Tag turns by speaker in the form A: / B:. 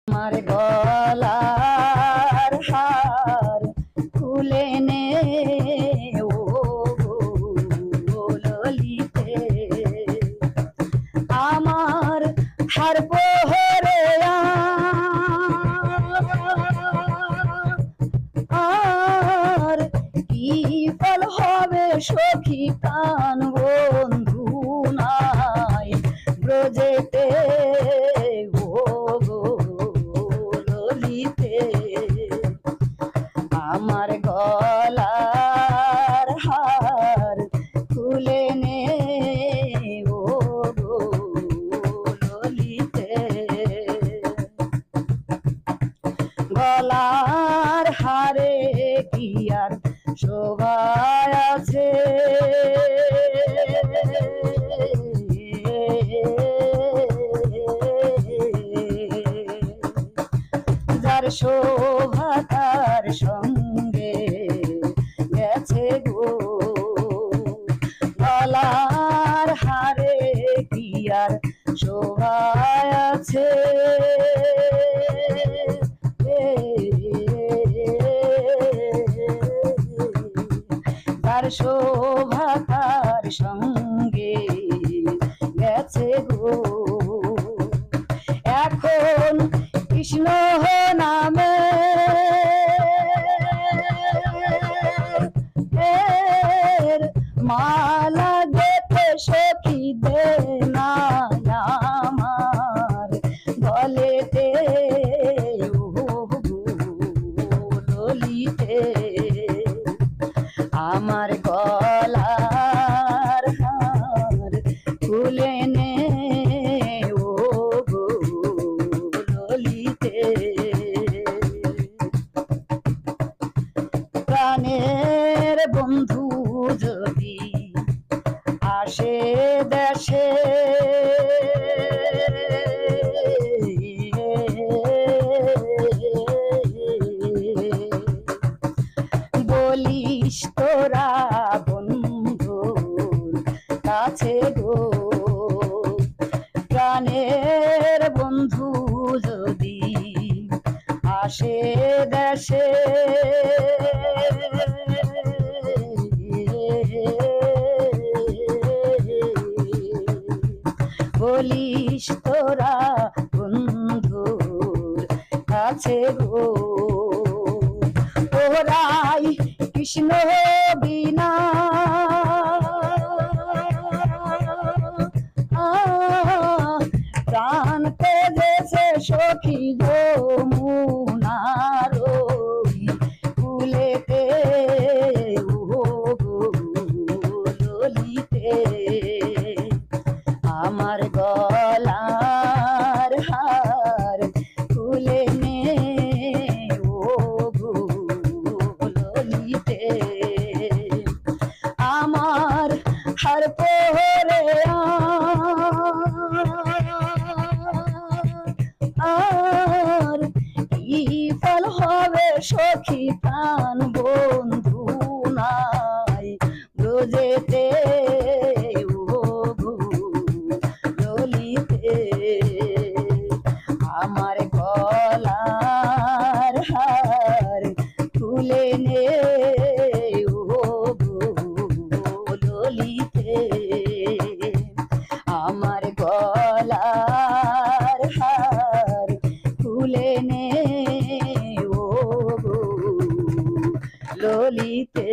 A: আমার গলার হার খুলে নে ও ললিতে, আমার হার পোহরে আর কি ফল হবে সখী প্রাণ বন্ধু নাই ব্রজেতে ও ললিতে, আমার গলার হার খুলে নে ও ললিতে। গলার হারে কি আর শোভা আছে, যার শোভা তার সঙ্গে গেছে গো। গলার হারে কি আর শোভা আছে, তার শোভা তার সঙ্গে গেছে গো। এখন কৃষ্ণ নামে মালা গেতে সখী দে না আমার গলেতে ললিতে, আমার গলার হার খুলে নে ও ললিতে। প্রাণের বন্ধু যদি আসে দেশে, বলিস তোরা বন্ধুর কাছে গো। প্রাণের বন্ধু যদি আসে দেশে, বলিস তোরা বন্ধুর কাছে গো। ওরাই কৃষ্ণ বিনা প্রাণ তেজেছে সখী যমুনার কুলেতে ও ললিতে, আমার গলার হার খুলে নে ও ললিতে, আমার হার পোহরে আর কি ফল হবে সখী প্রাণ বন্ধু নাই ব্রজেতে ও ললিতে, আমার গলার হার খুলে নে ও ললিতে, আমার গলার হার খুলে নে ও ললিতে।